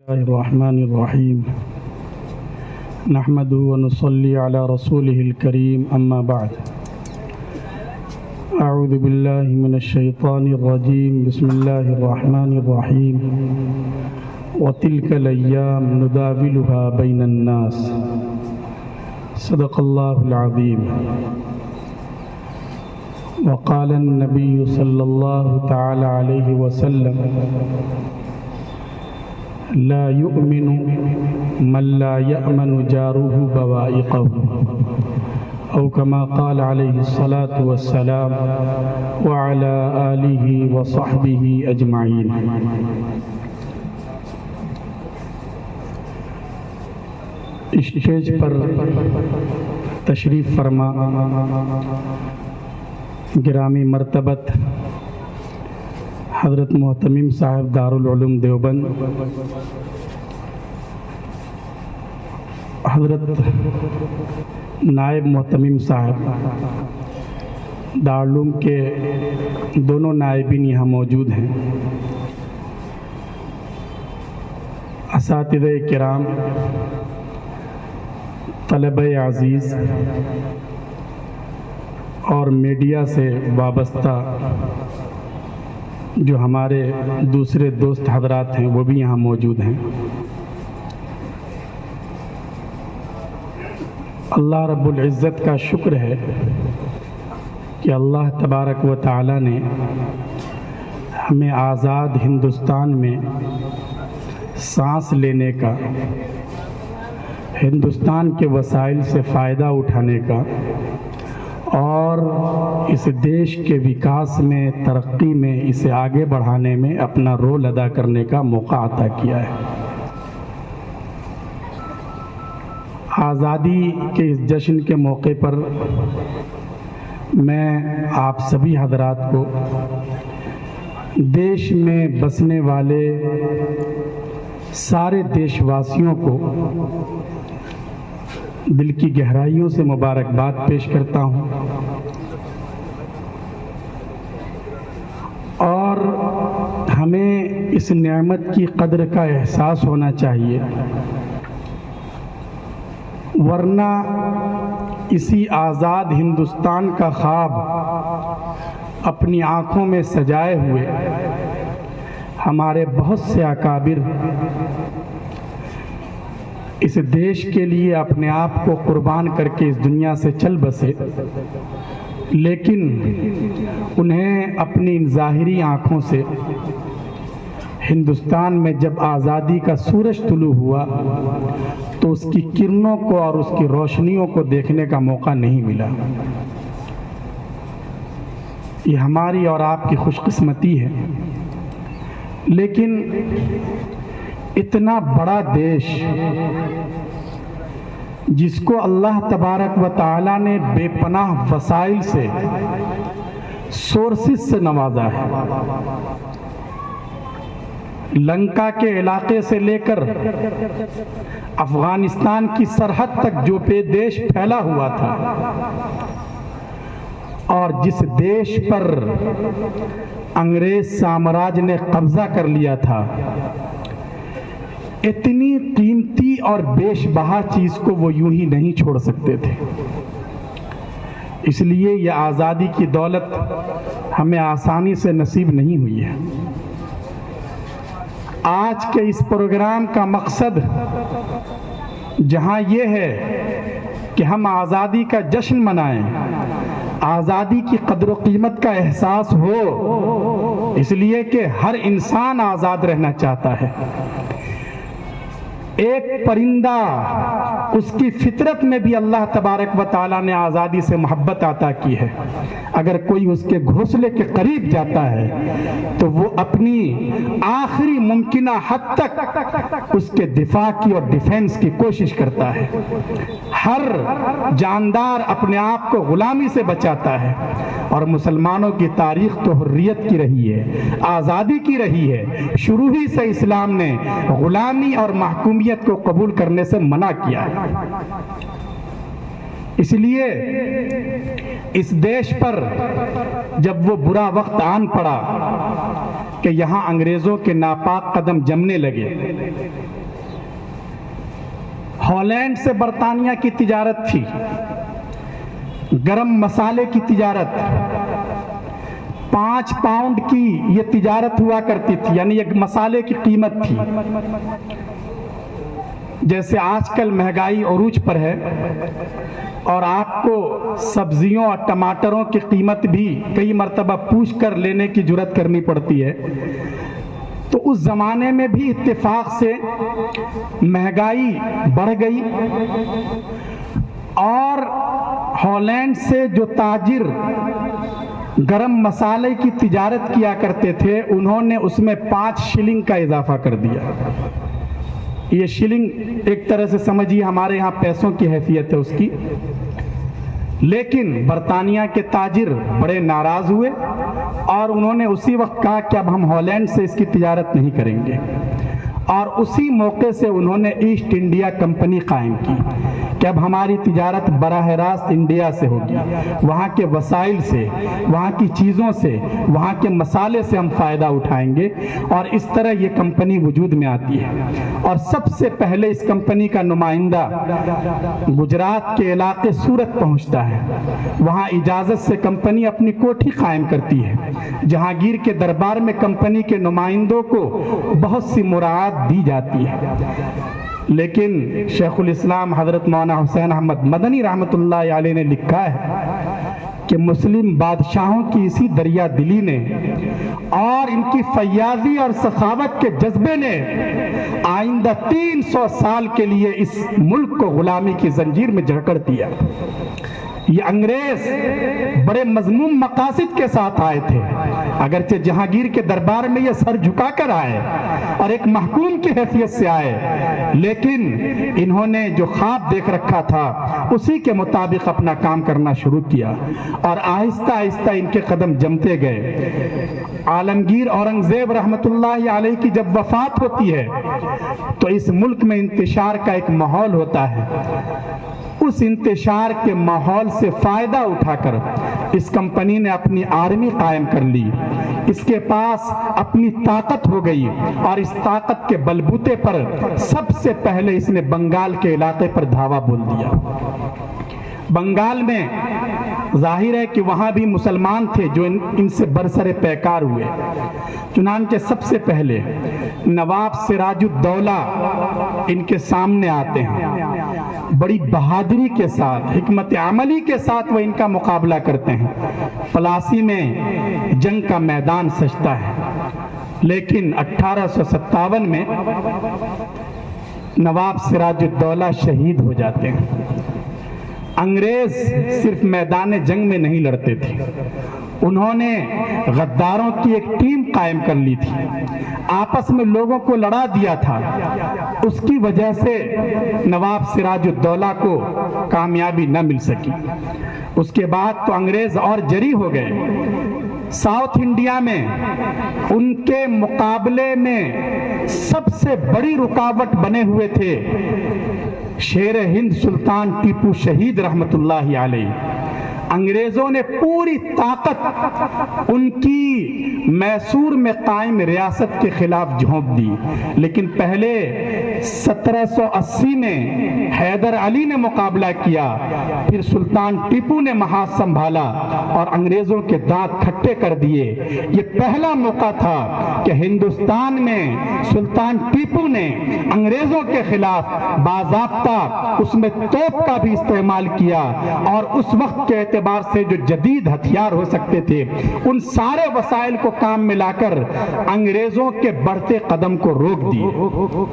الله الرحمن الرحيم نحمده ونصلي على رسوله الكريم أما بعد أعوذ بالله من الشيطان الرجيم بسم الله الرحمن الرحيم وتلك الأيام نداولها بين الناس صدق الله العظيم وقال النبي صلى الله تعالى عليه وسلم لا يؤمن من لا يأمن جاره بوائقه أو كما قال عليه الصلاة والسلام وعلى آله وصحبه أجمعين۔ اسٹیج پر تشریف فرما گرامی مرتبت حضرت محتمم صاحب دارالعلوم دیوبند، حضرت نائب محتمم صاحب دارالعلوم کے دونوں نائبین یہاں موجود ہیں، اساتذہ کرام، طلبہ عزیز اور میڈیا سے وابستہ جو ہمارے دوسرے دوست حضرات ہیں وہ بھی یہاں موجود ہیں۔ اللہ رب العزت کا شکر ہے کہ اللہ تبارک و تعالی نے ہمیں آزاد ہندوستان میں سانس لینے کا، ہندوستان کے وسائل سے فائدہ اٹھانے کا اور اس دیش کے وکاس میں، ترقی میں، اسے آگے بڑھانے میں اپنا رول ادا کرنے کا موقع عطا کیا ہے۔ آزادی کے اس جشن کے موقع پر میں آپ سبھی حضرات کو، دیش میں بسنے والے سارے دیش واسیوں کو دل کی گہرائیوں سے مبارکباد پیش کرتا ہوں، اور ہمیں اس نعمت کی قدر کا احساس ہونا چاہیے، ورنہ اسی آزاد ہندوستان کا خواب اپنی آنکھوں میں سجائے ہوئے ہمارے بہت سے اکابر اس دیش کے لیے اپنے آپ کو قربان کر کے اس دنیا سے چل بسے، لیکن انہیں اپنی ظاہری آنکھوں سے ہندوستان میں جب آزادی کا سورج طلوع ہوا تو اس کی کرنوں کو اور اس کی روشنیوں کو دیکھنے کا موقع نہیں ملا۔ یہ ہماری اور آپ کی خوش قسمتی ہے، لیکن اتنا بڑا دیش جس کو اللہ تبارک و تعالی نے بے پناہ وسائل سے، سورسز سے نوازا ہے، لنکا کے علاقے سے لے کر افغانستان کی سرحد تک جو دیش پھیلا ہوا تھا، اور جس دیش پر انگریز سامراج نے قبضہ کر لیا تھا، اتنی قیمتی اور بیش بہا چیز کو وہ یوں ہی نہیں چھوڑ سکتے تھے۔ اس لیے یہ آزادی کی دولت ہمیں آسانی سے نصیب نہیں ہوئی ہے۔ آج کے اس پروگرام کا مقصد جہاں یہ ہے کہ ہم آزادی کا جشن منائیں، آزادی کی قدر و قیمت کا احساس ہو، اس لیے کہ ہر انسان آزاد رہنا چاہتا ہے۔ ایک پرندہ، اس کی فطرت میں بھی اللہ تبارک و تعالیٰ نے آزادی سے محبت عطا کی ہے۔ اگر کوئی اس کے گھونسلے کے قریب جاتا ہے تو وہ اپنی آخری ممکنہ حد تک اس کے دفاع کی اور ڈیفینس کی کوشش کرتا ہے۔ ہر جاندار اپنے آپ کو غلامی سے بچاتا ہے، اور مسلمانوں کی تاریخ تو حریت کی رہی ہے، آزادی کی رہی ہے۔ شروع ہی سے اسلام نے غلامی اور محکومیت کو قبول کرنے سے منع کیا ہے۔ اس لیے اس دیش پر جب وہ برا وقت آن پڑا کہ یہاں انگریزوں کے ناپاک قدم جمنے لگے، ہالینڈ سے برطانیہ کی تجارت تھی، گرم مسالے کی تجارت، 5 پاؤنڈ کی یہ تجارت ہوا کرتی تھی، یعنی ایک مسالے کی قیمت تھی۔ جیسے آج کل مہنگائی عروج پر ہے اور آپ کو سبزیوں اور ٹماٹروں کی قیمت بھی کئی مرتبہ پوچھ کر لینے کی جرات کرنی پڑتی ہے، تو اس زمانے میں بھی اتفاق سے مہنگائی بڑھ گئی اور ہالینڈ سے جو تاجر گرم مسالے کی تجارت کیا کرتے تھے، انہوں نے اس میں 5 شلنگ کا اضافہ کر دیا۔ یہ شلنگ ایک طرح سے سمجھیے ہمارے ہاں پیسوں کی حیثیت ہے اس کی، لیکن برطانیہ کے تاجر بڑے ناراض ہوئے اور انہوں نے اسی وقت کہا کہ اب ہم ہالینڈ سے اس کی تجارت نہیں کریں گے، اور اسی موقع سے انہوں نے ایسٹ انڈیا کمپنی قائم کی کہ اب ہماری تجارت براہ راست انڈیا سے ہوگی، وہاں کے وسائل سے، وہاں کی چیزوں سے، وہاں کے مسالے سے ہم فائدہ اٹھائیں گے، اور اس طرح یہ کمپنی وجود میں آتی ہے۔ اور سب سے پہلے اس کمپنی کا نمائندہ گجرات کے علاقے سورت پہنچتا ہے، وہاں اجازت سے کمپنی اپنی کوٹھی قائم کرتی ہے۔ جہانگیر کے دربار میں کمپنی کے نمائندوں کو بہت سی مراعات دی جاتی ہے، لیکن شیخ الاسلام حضرت مولانا حسین احمد مدنی رحمۃ اللہ علیہ نے لکھا ہے کہ مسلم بادشاہوں کی اسی دریا دلی نے اور ان کی فیاضی اور سخاوت کے جذبے نے آئندہ 300 سال کے لیے اس ملک کو غلامی کی زنجیر میں جکڑ دیا۔ یہ انگریز بڑے مذموم مقاصد کے ساتھ آئے تھے، اگرچہ جہانگیر کے دربار میں یہ سر جھکا کر آئے اور ایک محکوم کی حیثیت سے آئے، لیکن انہوں نے جو خواب دیکھ رکھا تھا اسی کے مطابق اپنا کام کرنا شروع کیا، اور آہستہ آہستہ ان کے قدم جمتے گئے۔ عالمگیر اورنگزیب رحمت اللہ علیہ کی جب وفات ہوتی ہے تو اس ملک میں انتشار کا ایک ماحول ہوتا ہے۔ اس انتشار کے ماحول سے فائدہ اٹھا کر اس کمپنی نے اپنی آرمی قائم کر لی، اس کے پاس اپنی طاقت ہو گئی، اور اس طاقت کے بلبوتے پر سب سے پہلے اس نے بنگال کے علاقے پر دھاوا بول دیا۔ بنگال میں ظاہر ہے کہ وہاں بھی مسلمان تھے جو ان سے برسر پیکار ہوئے، چنانچہ سب سے پہلے نواب سراج الدولہ ان کے سامنے آتے ہیں، بڑی بہادری کے ساتھ، حکمت عملی کے ساتھ وہ ان کا مقابلہ کرتے ہیں، پلاسی میں جنگ کا میدان سجتا ہے۔ لیکن 1857 میں نواب سراج الدولہ شہید ہو جاتے ہیں۔ انگریز صرف میدان جنگ میں نہیں لڑتے تھے، انہوں نے غداروں کی ایک ٹیم قائم کر لی تھی، آپس میں لوگوں کو لڑا دیا تھا، اس کی وجہ سے نواب سراج الدولہ کو کامیابی نہ مل سکی۔ اس کے بعد تو انگریز اور جری ہو گئے۔ ساؤتھ انڈیا میں ان کے مقابلے میں سب سے بڑی رکاوٹ بنے ہوئے تھے شیر ہند سلطان ٹیپو شہید رحمت اللہ علیہ۔ انگریزوں نے پوری طاقت ان کی میسور میں قائم ریاست کے خلاف جھونک دی، لیکن پہلے 1780 میں حیدر علی نے مقابلہ کیا، پھر سلطان ٹیپو نے محاذ سنبھالا اور انگریزوں کے دانت کھٹے کر دیے۔ یہ پہلا موقع تھا کہ ہندوستان میں سلطان ٹیپو نے انگریزوں کے خلاف باضابطہ اس میں توپ کا بھی استعمال کیا، اور اس وقت کے اعتبار سے جو جدید ہتھیار ہو سکتے تھے ان سارے وسائل کو کام میں لا کر انگریزوں کے بڑھتے قدم کو روک دیے۔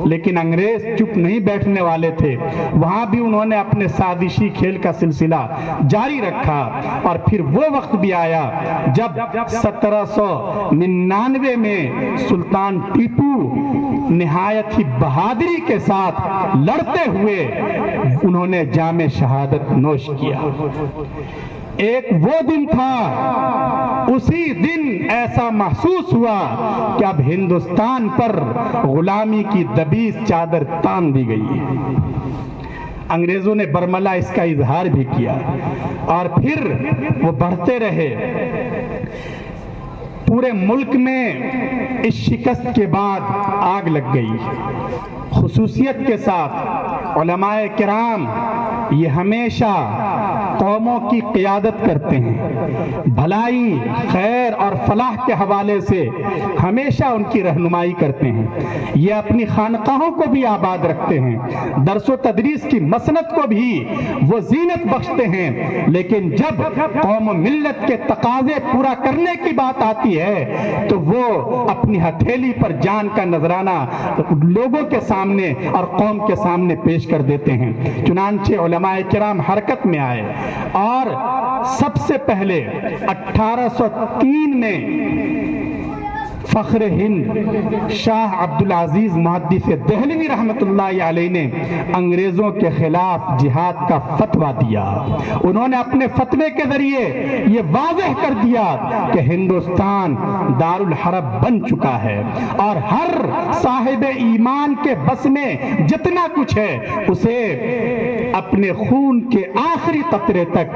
لیکن انگریز چپ نہیں بیٹھنے والے تھے، وہاں بھی انہوں نے اپنے سازشی کھیل کا سلسلہ جاری رکھا، اور پھر وہ وقت بھی آیا جب 1799 میں سلطان ٹیپو نہایت ہی بہادری کے ساتھ لڑتے ہوئے انہوں نے جام شہادت نوش کیا۔ ایک وہ دن تھا، اسی دن ایسا محسوس ہوا کہ اب ہندوستان پر غلامی کی دبیس چادر تان دی گئی ہے۔ انگریزوں نے برملا اس کا اظہار بھی کیا اور پھر وہ بڑھتے رہے. پورے ملک میں اس شکست کے بعد آگ لگ گئی. خصوصیت کے ساتھ علماء کرام یہ ہمیشہ قوموں کی قیادت کرتے ہیں، بھلائی خیر اور فلاح کے حوالے سے ہمیشہ ان کی رہنمائی کرتے ہیں. یہ اپنی خانقاہوں کو بھی آباد رکھتے ہیں، درس و تدریس کی مسند کو بھی وہ زینت بخشتے ہیں. لیکن جب قوم و ملت کے تقاضے پورا کرنے کی بات آتی ہے تو وہ اپنی ہتھیلی پر جان کا نذرانہ لوگوں کے سامنے اور قوم کے سامنے پیش کر دیتے ہیں. چنانچہ علماء کرام حرکت میں آئے اور سب سے پہلے 1803 میں فخر ہند شاہ عبدالعزیز محدث دہلوی رحمت اللہ علیہ نے انگریزوں کے خلاف جہاد کا فتویٰ دیا. انہوں نے اپنے فتوے کے ذریعے یہ واضح کر دیا کہ ہندوستان دارالحرب بن چکا ہے اور ہر صاحب ایمان کے بس میں جتنا کچھ ہے اسے اپنے خون کے آخری قطرے تک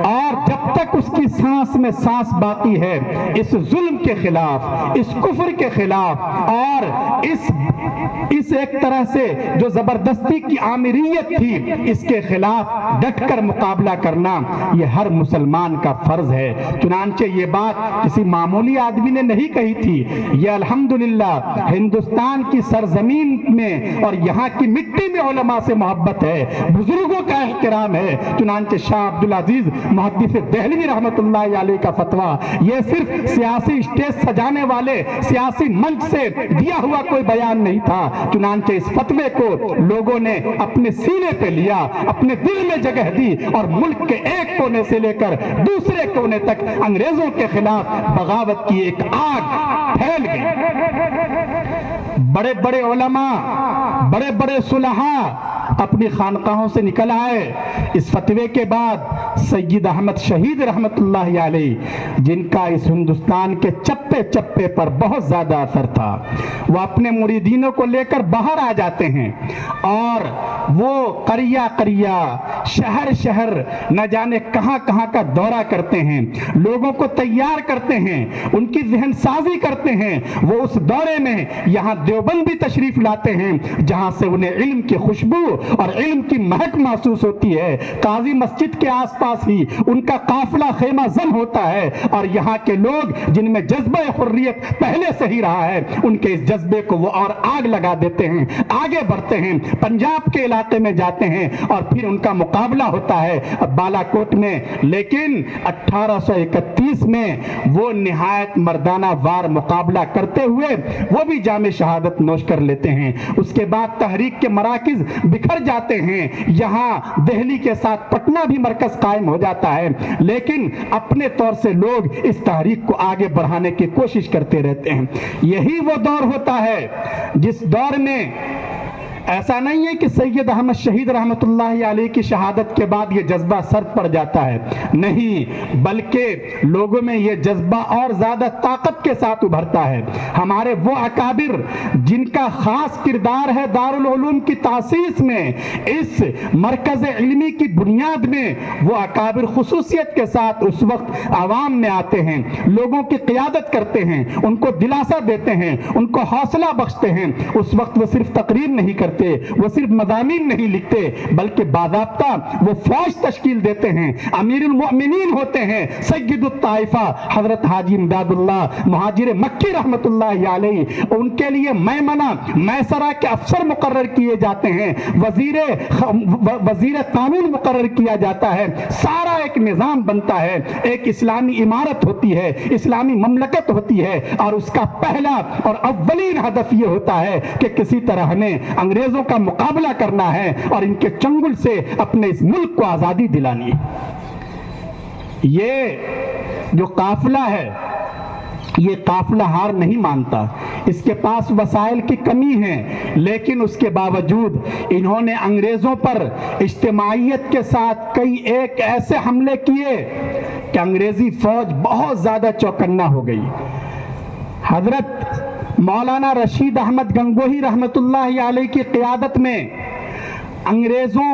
اور جب تک اس کی سانس میں سانس باقی ہے اس ظلم کے خلاف، اس کفر کے خلاف اور اس ایک طرح سے جو زبردستی کی آمریت تھی اس کے خلاف ڈٹ کر مقابلہ کرنا یہ ہر مسلمان کا فرض ہے. چنانچہ یہ بات کسی معمولی آدمی نے نہیں کہی تھی، یہ الحمدللہ ہندوستان کی سرزمین میں اور یہاں کی مٹی میں علماء سے محبت ہے، بزرگوں کا احترام ہے. چنانچہ شاہ عبدالعزیز محدث دہلوی رحمت اللہ علیہ کا فتویٰ یہ صرف سیاسی اسٹیج سجانے والے سیاسی منچ سے دیا ہوا کوئی بیان نہیں تھا. چنانچہ اس فتوے کو لوگوں نے اپنے سینے پہ لیا، اپنے دل میں جگہ دی اور ملک کے ایک کونے سے لے کر دوسرے کونے تک انگریزوں کے خلاف بغاوت کی ایک آگ پھیل گئی. بڑے بڑے علماء، بڑے بڑے صلحاء اپنی خانقاہوں سے نکل آئے. اس فتوے کے بعد سید احمد شہید رحمت اللہ علیہ جن کا اس ہندوستان کے چپے چپے پر بہت زیادہ اثر تھا، وہ اپنے مریدینوں کو لے کر باہر آ جاتے ہیں اور وہ قریہ قریہ، شہر شہر، نہ جانے کہاں کہاں کا دورہ کرتے ہیں، لوگوں کو تیار کرتے ہیں، ان کی ذہن سازی کرتے ہیں. وہ اس دورے میں یہاں دیوبند بھی تشریف لاتے ہیں جہاں سے انہیں علم کی خوشبو اور علم کی مہک محسوس ہوتی ہے. قاضی مسجد کے آس پاس ہی ان کا قافلہ خیمہ زن ہوتا ہے اور یہاں کے لوگ جن میں جذبہ حریت پہلے سے ہی رہا ہے ان کے اس جذبے کو وہ اور آگ لگا دیتے ہیں، آگے بڑھتے ہیں، پنجاب کے علاقے میں جاتے ہیں اور پھر ان کا مقابلہ ہوتا ہے بالا کوٹ میں. لیکن 1831 میں وہ نہایت مردانہ وار مقابلہ کرتے ہوئے وہ بھی جام شہادت نوش کر لیتے ہیں. اس کے بعد تحریک کے مراکز بکھر جاتے ہیں، یہاں دہلی کے ساتھ پٹنہ بھی مرکز قائم ہو جاتا ہے، لیکن اپنے طور سے لوگ اس تحریک کو آگے بڑھانے کی کوشش کرتے رہتے ہیں. یہی وہ دور ہوتا ہے جس دور میں ایسا نہیں ہے کہ سید احمد شہید رحمت اللہ علیہ کی شہادت کے بعد یہ جذبہ سر پڑ جاتا ہے، نہیں، بلکہ لوگوں میں یہ جذبہ اور زیادہ طاقت کے ساتھ ابھرتا ہے. ہمارے وہ اکابر جن کا خاص کردار ہے دارالعلوم کی تاسیس میں، اس مرکز علمی کی بنیاد میں، وہ اکابر خصوصیت کے ساتھ اس وقت عوام میں آتے ہیں، لوگوں کی قیادت کرتے ہیں، ان کو دلاسا دیتے ہیں، ان کو حوصلہ بخشتے ہیں. اس وقت وہ صرف تقریر نہیں کرتے، وہ صرف مضامین نہیں لکھتے، بلکہ باضابطہ وہ فوج تشکیل دیتے ہیں. امیر المؤمنین ہوتے ہیں سید الطائفہ حضرت حاجی امداد اللہ مہاجر مکی رحمت اللہ علیہ. ان کے لیے میمنہ میسرہ کے افسر مقرر کیے جاتے ہیں، وزیر قانون مقرر کیا جاتا ہے. سارا ایک نظام بنتا ہے، ایک اسلامی عمارت ہوتی ہے، اسلامی مملکت ہوتی ہے، اور اس کا پہلا اور اولین ہدف یہ ہوتا ہے کہ کسی طرح ہمیں انگریزوں کا مقابلہ کرنا ہے اور ان کے چنگل سے اپنے اس ملک کو آزادی دلانی. یہ جو قافلہ ہے یہ قافلہ ہار نہیں مانتا، اس کے پاس وسائل کی کمی ہے، لیکن اس کے باوجود انہوں نے انگریزوں پر اجتماعیت کے ساتھ کئی ایک ایسے حملے کیے کہ انگریزی فوج بہت زیادہ چوکنا ہو گئی. حضرت مولانا رشید احمد گنگوہی رحمت اللہ علیہ کی قیادت میں انگریزوں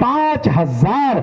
5000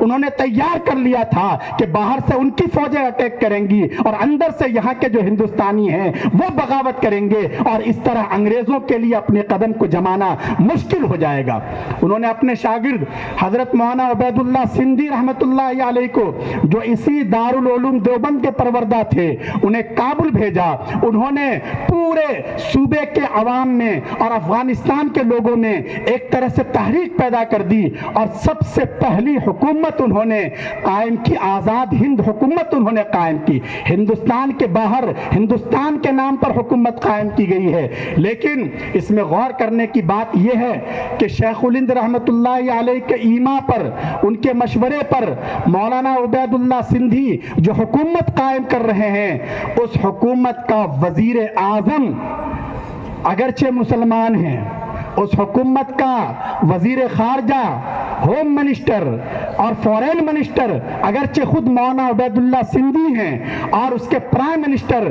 انہوں نے تیار کر لیا تھا کہ باہر سے ان کی فوجیں اٹیک کریں گی اور اندر سے یہاں کے جو ہندوستانی ہیں وہ بغاوت کریں گے اور اس طرح انگریزوں کے لیے اپنے قدم کو جمانا مشکل ہو جائے گا۔ انہوں نے اپنے شاگرد حضرت مولانا عبید اللہ سندھی رحمت اللہ علیہ کو، جو اسی دارالعلوم دیوبند کے پروردہ تھے، انہیں کابل بھیجا۔ انہوں نے پورے صوبے کے عوام میں اور افغانستان کے لوگوں میں ایک طرح سے تحریک پیدا کر دی اور سب سے پہلی حکومت انہوں نے قائم کی، آزاد ہند حکومت انہوں نے قائم کی۔ ہندوستان کے باہر ہندوستان کے نام پر حکومت قائم کی گئی ہے، لیکن اس میں غور کرنے کی بات یہ ہے کہ شیخ الہند رحمت اللہ علیہ کے ایما پر، ان کے مشورے پر مولانا عبید اللہ سندھی جو حکومت قائم کر رہے ہیں، اس حکومت کا وزیر اعظم اگرچہ مسلمان ہیں، اس حکومت کا وزیر خارجہ، ہوم منسٹر اور فورین منسٹر اگرچہ خود مولانا عبید اللہ سندھی ہیں اور اس کے پرائم منسٹر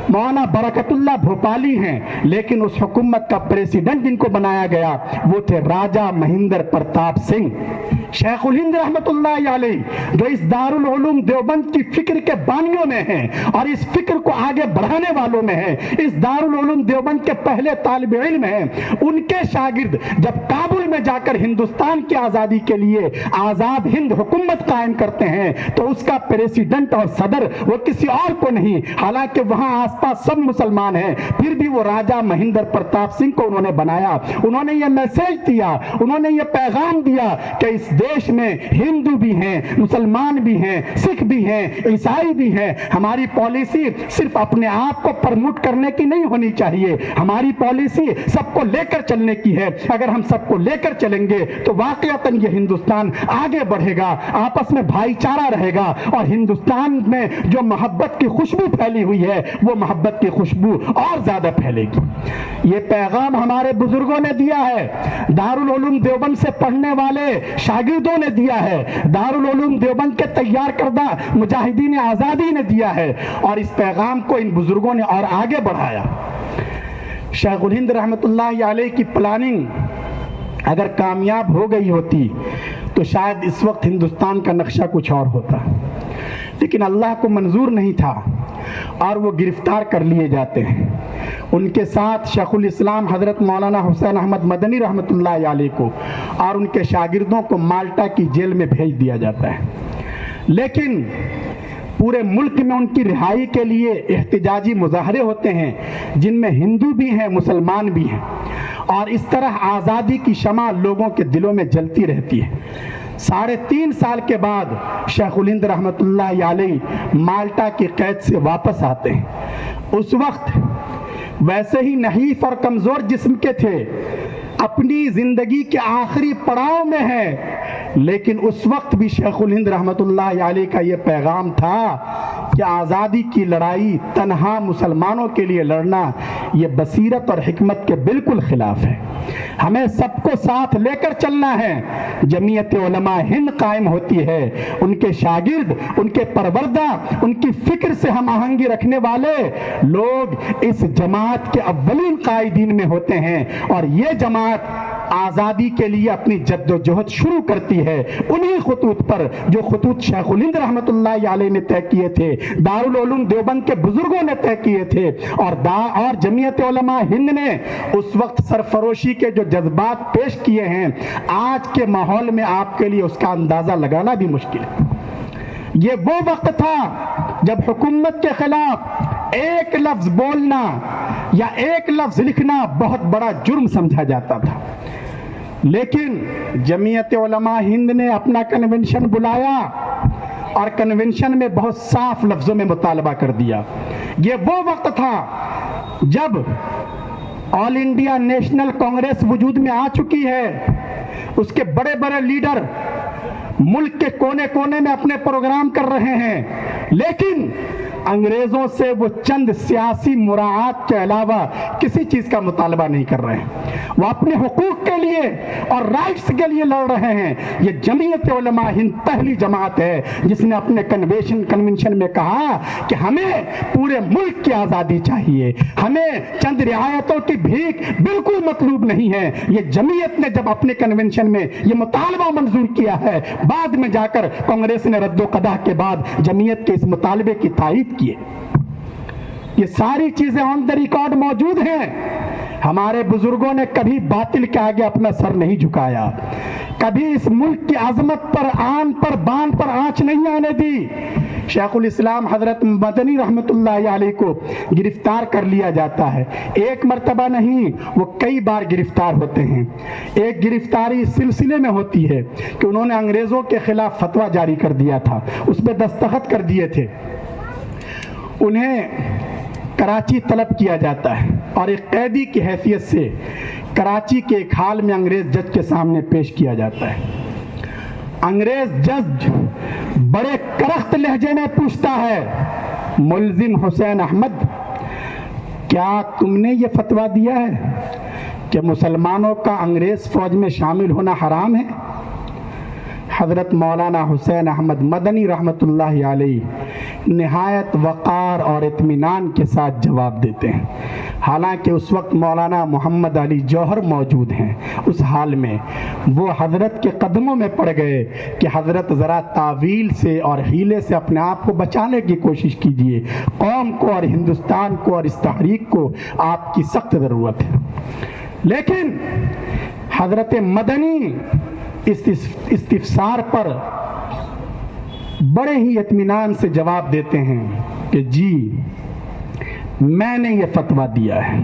مولانا برکت اللہ بھوپالی ہیں، لیکن اس حکومت کا پریسیڈنٹ جن کو بنایا گیا وہ تھے راجہ مہندر پرتاپ سنگھ۔ شیخ الہند رحمت اللہ علیہ جو اس دارالعلوم دیوبند کی فکر کے بانیوں میں ہیں اور اس فکر کو آگے بڑھانے والوں میں ہیں، اس دارالعلوم دیوبند کے پہلے طالب علم ہیں، ان کے شاگرد جب کابل میں جا کر ہندوستان کی آزادی کے لیے آزاد ہند حکومت قائم کرتے ہیں تو اس کا پریسیڈنٹ اور صدر وہ کسی اور کو نہیں، حالانکہ وہاں آس پاس سب مسلمان ہیں، پھر بھی وہ راجہ مہندر پرتاپ سنگھ کو انہوں نے بنایا۔ انہوں نے یہ میسج دیا، انہوں نے یہ پیغام دیا کہ اس دیش میں ہندو بھی ہیں، مسلمان بھی ہیں، سکھ بھی ہیں، عیسائی بھی ہیں، ہماری پالیسی صرف اپنے آپ کو پرموٹ کرنے کی نہیں ہونی چاہیے، ہماری پالیسی سب کو لے کر چلنے کی ہے۔ اگر ہم سب کو لے کر چلیں گے تو واقعتاً یہ ہندوستان آگے بڑھے گا، آپس میں بھائی چارہ رہے گا اور ہندوستان میں جو محبت کی خوشبو پھیلی ہوئی ہے وہ محبت کی خوشبو اور زیادہ پھیلے گی۔ یہ پیغام ہمارے بزرگوں نے دیا ہے، دارالعلوم دیوبند سے پڑھنے والے شاگردوں نے دیا ہے، دارالعلوم دیوبند کے تیار کردہ مجاہدین آزادی نے دیا ہے، اور اس پیغام کو ان بزرگوں نے اور آگے بڑھایا۔ شیخ الہند رحمت اللہ علیہ کی پلاننگ اگر کامیاب ہو گئی ہوتی تو شاید اس وقت ہندوستان کا نقشہ کچھ اور ہوتا، لیکن اللہ کو منظور نہیں تھا اور وہ گرفتار کر لیے جاتے ہیں۔ ان کے ساتھ شیخ الاسلام حضرت مولانا حسین احمد مدنی رحمت اللہ علیہ کو اور ان کے شاگردوں کو مالٹا کی جیل میں بھیج دیا جاتا ہے، لیکن پورے ملک میں ان کی رہائی کے لیے احتجاجی مظاہرے ہوتے ہیں جن میں ہندو بھی ہیں، مسلمان بھی ہیں، اور اس طرح آزادی کی شمع لوگوں کے دلوں میں جلتی رہتی ہے۔ 3.5 سال کے بعد شیخ الہند رحمت اللہ علیہ مالٹا کی قید سے واپس آتے ہیں۔ اس وقت ویسے ہی نحیف اور کمزور جسم کے تھے، اپنی زندگی کے آخری پڑاؤ میں ہے، لیکن اس وقت بھی شیخ الہند رحمت اللہ علیہ کا یہ پیغام تھا کہ آزادی کی لڑائی تنہا مسلمانوں کے لیے لڑنا یہ بصیرت اور حکمت کے بالکل خلاف ہے، ہمیں سب کو ساتھ لے کر چلنا ہے۔ جمعیت علماء ہند قائم ہوتی ہے، ان کے شاگرد، ان کے پروردہ، ان کی فکر سے ہم آہنگی رکھنے والے لوگ اس جماعت کے اولین قائدین میں ہوتے ہیں، اور یہ جماعت آزادی کے لیے اپنی جد و جہد شروع کرتی ہے انہی خطوط پر جو خطوط شیخ الہند رحمت اللہ علیہ نے طے کیے تھے، دارالعلوم دیوبند کے بزرگوں نے طے کیے تھے، اور جمعیت علماء ہند نے اس وقت سرفروشی کے جو جذبات پیش کیے ہیں، آج کے ماحول میں آپ کے لیے اس کا اندازہ لگانا بھی مشکل ہے۔ یہ وہ وقت تھا جب حکومت کے خلاف ایک لفظ بولنا یا ایک لفظ لکھنا بہت بڑا جرم سمجھا جاتا تھا، لیکن جمعیت علماء ہند نے اپنا کنونشن بلایا اور کنونشن میں بہت صاف لفظوں میں مطالبہ کر دیا۔ یہ وہ وقت تھا جب آل انڈیا نیشنل کانگریس وجود میں آ چکی ہے، اس کے بڑے بڑے لیڈر ملک کے کونے کونے میں اپنے پروگرام کر رہے ہیں، لیکن انگریزوں سے وہ چند سیاسی مراعات کے علاوہ کسی چیز کا مطالبہ نہیں کر رہے ہیں۔ وہ اپنے حقوق کے لیے اور رائٹس کے لیے لڑ رہے ہیں۔ یہ جمعیت علماء ہند پہلی جماعت ہے جس نے اپنے کنونشن میں کہا کہ ہمیں پورے ملک کی آزادی چاہیے، ہمیں چند رعایتوں کی بھیک بالکل مطلوب نہیں ہے۔ یہ جمعیت نے جب اپنے کنونشن میں یہ مطالبہ منظور کیا ہے، بعد میں جا کر کانگریس نے رد و قدح کے بعد جمعیت کے اس مطالبے کی تائید کی ہے۔ یہ ساری چیزیں آن دا ریکارڈ موجود ہیں۔ ہمارے بزرگوں نے کبھی باطل کے آگے اپنا سر نہیں جھکایا، کبھی اس ملک کی عظمت پر آن پر بان پر آنچ نہیں آنے دی۔ شیخ الاسلام حضرت مدنی رحمت اللہ علیہ کو گرفتار کر لیا جاتا ہے، ایک مرتبہ نہیں، وہ کئی بار گرفتار ہوتے ہیں۔ ایک گرفتاری اس سلسلے میں ہوتی ہے کہ انہوں نے انگریزوں کے خلاف فتویٰ جاری کر دیا تھا، اس پہ دستخط کر دیے تھے۔ انہیں کراچی طلب کیا جاتا ہے اور ایک قیدی کی حیثیت سے کراچی کے ایک حال میں انگریز جج کے سامنے پیش کیا جاتا ہے۔ انگریز جج بڑے کرخت لہجے میں پوچھتا ہے، ملزم حسین احمد، کیا تم نے یہ فتویٰ دیا ہے کہ مسلمانوں کا انگریز فوج میں شامل ہونا حرام ہے؟ حضرت مولانا حسین احمد مدنی رحمت اللہ علیہ نہایت وقار اور اطمینان کے ساتھ جواب دیتے ہیں۔ حالانکہ اس وقت مولانا محمد علی جوہر موجود ہیں، اس حال میں وہ حضرت کے قدموں میں پڑ گئے کہ حضرت ذرا تعویل سے اور حیلے سے اپنے آپ کو بچانے کی کوشش کیجیے، قوم کو اور ہندوستان کو اور اس تحریک کو آپ کی سخت ضرورت ہے۔ لیکن حضرت مدنی اس استفسار پر بڑے ہی اطمینان سے جواب دیتے ہیں کہ جی میں نے یہ فتویٰ دیا ہے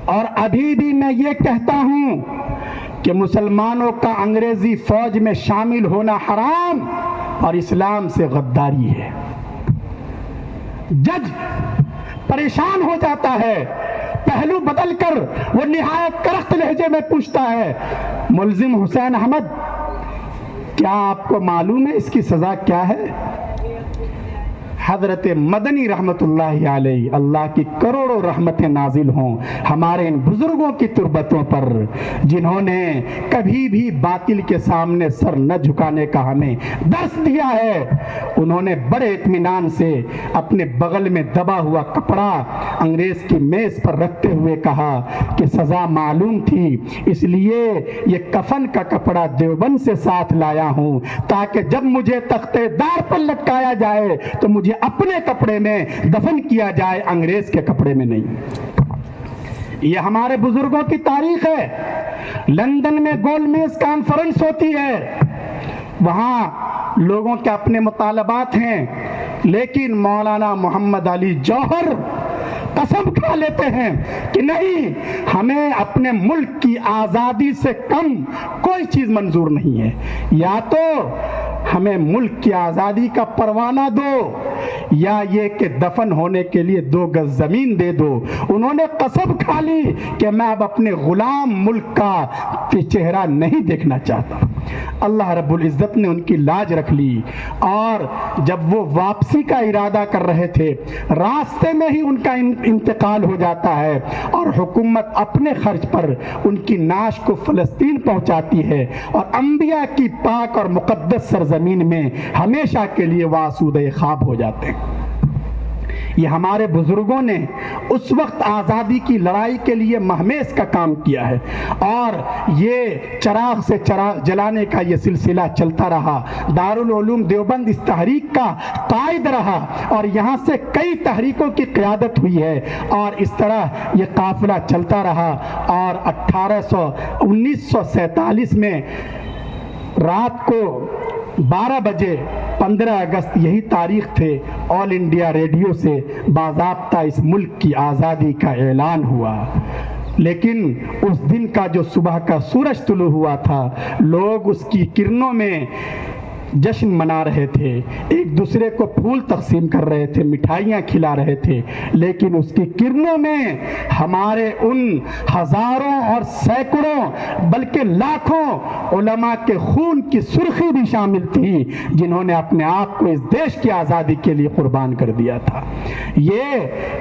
اور ابھی بھی میں یہ کہتا ہوں کہ مسلمانوں کا انگریزی فوج میں شامل ہونا حرام اور اسلام سے غداری ہے۔ جج پریشان ہو جاتا ہے، پہلو بدل کر وہ نہایت کرخت لہجے میں پوچھتا ہے، ملزم حسین احمد، کیا آپ کو معلوم ہے اس کی سزا کیا ہے؟ حضرت مدنی رحمت اللہ علیہ، اللہ کی کروڑوں رحمتیں نازل ہوں ہمارے ان بزرگوں کی تربتوں پر، جنہوں نے کبھی بھی باطل کے سامنے سر نہ جھکانے کا ہمیں درس دیا ہے۔ انہوں نے بڑے اطمینان سے اپنے بغل میں دبا ہوا کپڑا انگریز کی میز پر رکھتے ہوئے کہا کہ سزا معلوم تھی، اس لیے یہ کفن کا کپڑا دیوبند سے ساتھ لایا ہوں تاکہ جب مجھے تختے دار پر لٹکایا جائے تو مجھے اپنے کپڑے میں دفن کیا جائے، انگریز کے کپڑے میں نہیں۔ یہ ہمارے بزرگوں کی تاریخ ہے۔ لندن میں گول میز کانفرنس ہوتی ہے، وہاں لوگوں کے اپنے مطالبات ہیں، لیکن مولانا محمد علی جوہر قسم کھا لیتے ہیں کہ نہیں، ہمیں اپنے ملک کی آزادی سے کم کوئی چیز منظور نہیں ہے، یا تو ہمیں ملک کی آزادی کا پروانہ دو یا یہ کہ دفن ہونے کے لیے 2 گز زمین دے دو۔ انہوں نے قسم کھا لی کہ میں اب اپنے غلام ملک کا چہرہ نہیں دیکھنا چاہتا۔ اللہ رب العزت نے ان کی لاج رکھ لی، اور جب وہ واپسی کا ارادہ کر رہے تھے، راستے میں ہی ان کا انتقال ہو جاتا ہے اور حکومت اپنے خرچ پر ان کی نعش کو فلسطین پہنچاتی ہے، اور انبیاء کی پاک اور مقدس سرزمین میں ہمیشہ کے لیے وہ آسودہ خواب ہو جاتے ہیں۔ یہ ہمارے بزرگوں نے اس وقت آزادی کی لڑائی کے لیے مہمیز کا کام کیا ہے، اور یہ چراغ سے چراغ جلانے کا یہ سلسلہ چلتا رہا۔ دارالعلوم دیوبند اس تحریک کا قائد رہا اور یہاں سے کئی تحریکوں کی قیادت ہوئی ہے، اور اس طرح یہ قافلہ چلتا رہا، اور 1947 میں رات کو 12 بجے 15 اگست یہی تاریخ تھے، آل انڈیا ریڈیو سے باضابطہ اس ملک کی آزادی کا اعلان ہوا۔ لیکن اس دن کا جو صبح کا سورج طلوع ہوا تھا، لوگ اس کی کرنوں میں جشن منا رہے تھے، ایک دوسرے کو پھول تقسیم کر رہے تھے، مٹھائیاں کھلا رہے تھے، لیکن اس کی کرنوں میں ہمارے ان ہزاروں اور سینکڑوں بلکہ لاکھوں علماء کے خون کی سرخی بھی شامل تھی، جنہوں نے اپنے آپ کو اس دیش کی آزادی کے لیے قربان کر دیا تھا۔ یہ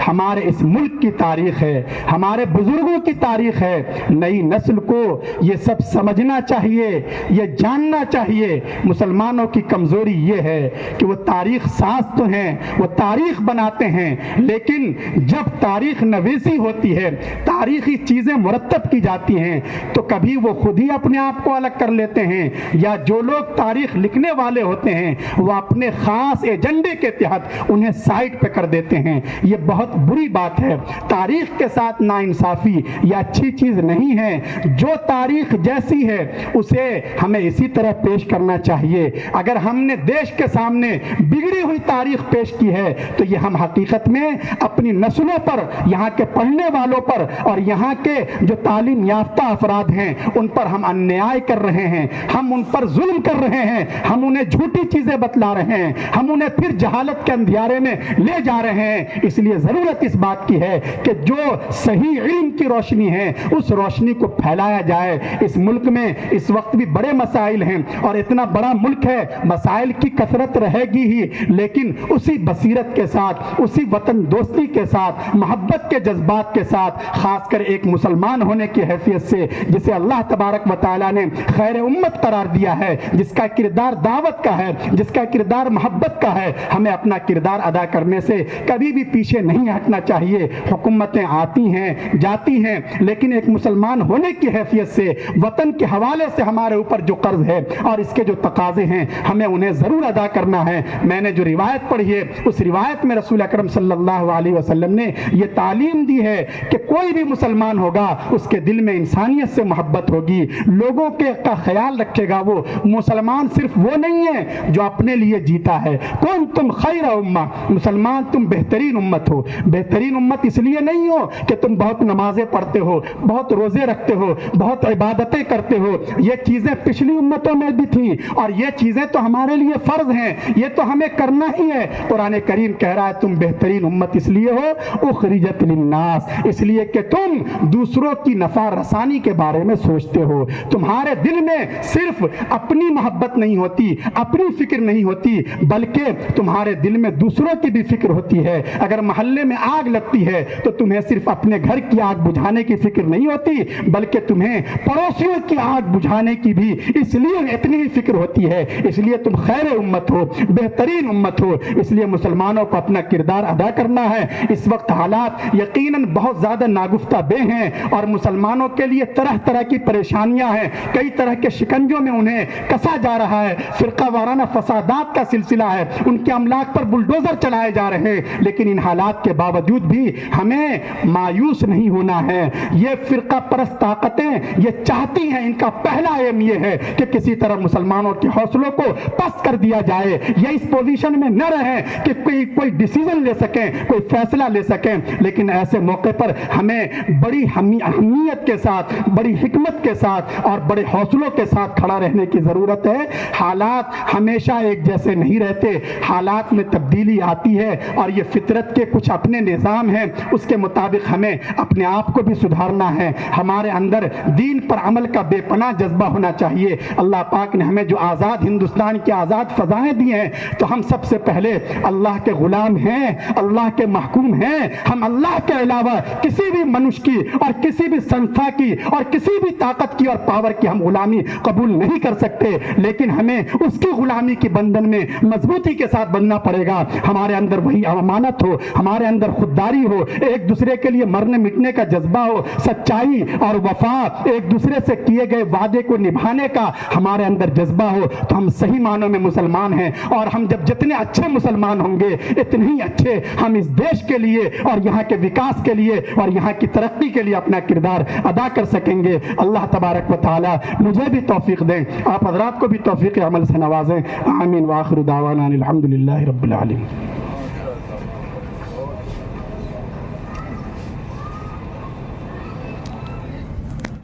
ہمارے اس ملک کی تاریخ ہے، ہمارے بزرگوں کی تاریخ ہے۔ نئی نسل کو یہ سب سمجھنا چاہیے، یہ جاننا چاہیے۔ مسلمانوں کی کمزوری یہ ہے کہ وہ تاریخ ساز تو ہیں، وہ تاریخ بناتے ہیں، لیکن جب تاریخ نویسی ہوتی ہے، تاریخی چیزیں مرتب کی جاتی ہیں، تو کبھی وہ خود ہی اپنے آپ کو الگ کر لیتے ہیں، یا جو لوگ تاریخ لکھنے والے ہوتے ہیں وہ اپنے خاص ایجنڈے کے تحت انہیں سائٹ پہ کر دیتے ہیں۔ یہ بہت بری بات ہے۔ تاریخ کے ساتھ ناانصافی یہ اچھی چیز نہیں ہے۔ جو تاریخ جیسی ہے اسے ہمیں اسی طرح پیش کرنا چاہیے۔ اگر ہم نے دیش کے سامنے بگڑی ہوئی تاریخ پیش کی ہے تو یہ ہم حقیقت میں اپنی نسلوں پر، یہاں کے پڑھنے والوں پر اور یہاں کے جو تعلیم یافتہ افراد ہیں ان پر ہم انیائی کر رہے ہیں، ہم ان پر ظلم کر رہے ہیں، ہم انہیں جھوٹی چیزیں بتلا رہے ہیں، ہم انہیں پھر جہالت کے اندھیارے میں لے جا رہے ہیں۔ اس لیے ضرورت اس بات کی ہے کہ جو صحیح علم کی روشنی ہے اس روشنی کو پھیلایا جائے۔ اس ملک میں اس وقت بھی بڑے مسائل ہیں، اور اتنا بڑا ملک ہے، مسائل کی کثرت رہے گی ہی، لیکن اسی بصیرت کے ساتھ، اسی وطن دوستی کے ساتھ، محبت کے جذبات کے ساتھ، خاص کر ایک مسلمان ہونے کی حیثیت سے جسے اللہ تبارک و تعالیٰ نے خیر امت قرار دیا ہے، جس کا کردار دعوت کا ہے، جس کا کردار محبت کا ہے، ہمیں اپنا کردار ادا کرنے سے کبھی بھی پیچھے نہیں ہٹنا چاہیے۔ حکومتیں آتی ہیں جاتی ہیں، لیکن ایک مسلمان ہونے کی حیثیت سے وطن کے حوالے سے ہمارے اوپر جو قرض ہے اور اس کے جو تقاضے ہیں ہمیں انہیں ضرور ادا کرنا ہے۔ میں نے جو روایت پڑھی ہے اس روایت میں رسول اکرم صلی اللہ علیہ وسلم نے یہ تعلیم دی ہے کہ کوئی بھی مسلمان ہوگا اس کے دل میں انسانیت سے محبت ہوگی، لوگوں کے کا خیال رکھے گا۔ وہ مسلمان صرف وہ نہیں ہے جو اپنے لیے جیتا ہے۔ کون تم خیر امہ، مسلمان تم بہترین امت ہو۔ بہترین امت اس لیے نہیں ہو کہ تم بہت نمازیں پڑھتے ہو، بہت روزے رکھتے ہو، بہت عبادتیں کرتے ہو۔ یہ چیزیں پچھلی امتوں میں بھی تھیں اور یہ چیزیں تو ہمارے لیے فرض ہیں، یہ تو ہمیں کرنا ہی ہے۔ قرآن کریم کہہ رہا ہے تم بہترین امت اس لیے ہو اخرجت للناس، اس لیے کہ تم دوسروں کی نفع رسانی کے بارے میں سوچتے ہو۔ تمہارے دل میں صرف اپنی محبت نہیں ہوتی، اپنی فکر نہیں ہوتی، بلکہ تمہارے دل میں دوسروں کی بھی فکر ہوتی ہے۔ اگر محلے میں آگ لگتی ہے تو تمہیں صرف اپنے گھر کی آگ بجھانے کی فکر نہیں ہوتی، بلکہ تمہیں پڑوسیوں کی آگ بجھانے کی بھی اس لیے اتنی ہی فکر ہوتی ہے۔ اس لیے تم خیر امت ہو، بہترین امت ہو۔ اس لیے مسلمانوں کو اپنا کردار ادا کرنا ہے۔ اس وقت حالات یقیناً بہت زیادہ ناگفتہ بے ہیں اور مسلمانوں کے لیے طرح طرح کی پریشانیاں ہیں، کئی طرح کے شکنجوں میں انہیں کسا جا رہا ہے، فرقہ وارانہ فسادات کا سلسلہ ہے، ان کے املاک پر بلڈوزر چلائے جا رہے ہیں، لیکن ان حالات کے باوجود بھی ہمیں مایوس نہیں ہونا ہے۔ یہ فرقہ پرست طاقتیں یہ چاہتی ہیں، ان کا پہلا ایم یہ ہے کہ کسی طرح مسلمانوں کے حوصلوں کو پست کر دیا جائے، یہ اس پوزیشن میں نہ رہیں کہ کوئی ڈیسیژن لے سکیں، کوئی فیصلہ لے سکیں۔ لیکن ایسے موقع پر ہمیں بڑی اہمیت کے ساتھ، بڑی حکمت کے ساتھ اور بڑے حوصلوں کے ساتھ کھڑا رہنے کی ضرورت ہے۔ حالات ہمیشہ ایک جیسے نہیں رہتے، حالات میں تبدیلی آتی ہے اور یہ فطرت کے کچھ اپنے نظام ہیں، اس کے مطابق ہمیں اپنے آپ کو بھی سدھارنا ہے۔ ہمارے اندر دین پر عمل کا بے پناہ جذبہ ہونا چاہیے۔ اللہ پاک نے ہمیں جو آزاد ہندوستان کی آزاد فضائیں دی ہیں تو ہم سب سے پہلے اللہ کے غلام ہیں، اللہ کے محکوم ہیں۔ ہم اللہ کے علاوہ کسی بھی منش کی اور کسی بھی سنستھا کی اور کسی بھی طاقت کی اور پاور کی ہم غلامی قبول نہیں کر سکتے، لیکن ہمیں اس کی غلامی کے بندھن میں مضبوطی کے ساتھ بننا پڑے گا۔ ہمارے اندر وہی امانت ہو، ہمارے اندر خودداری ہو، ایک دوسرے کے لیے مرنے مٹنے کا جذبہ ہو، سچائی اور وفا، ایک دوسرے سے کیے گئے وعدے کو نبھانے کا ہمارے اندر جذبہ ہو، تو ہم صحیح معنوں میں مسلمان ہیں۔ اور ہم جتنے اچھے مسلمان ہوں گے اتنے ہی اچھے ہم اس دیش کے لیے اور یہاں کے وکاس کے لیے اور یہاں کی ترقی کے لیے اپنا کردار ادا کر سکیں گے۔ اللہ تبارک و تعالی مجھے بھی توفیق دیں، آپ حضرات کو بھی توفیق عمل سے نوازیں۔ آمین۔ وآخر دعوانا الحمدللہ رب العالمین۔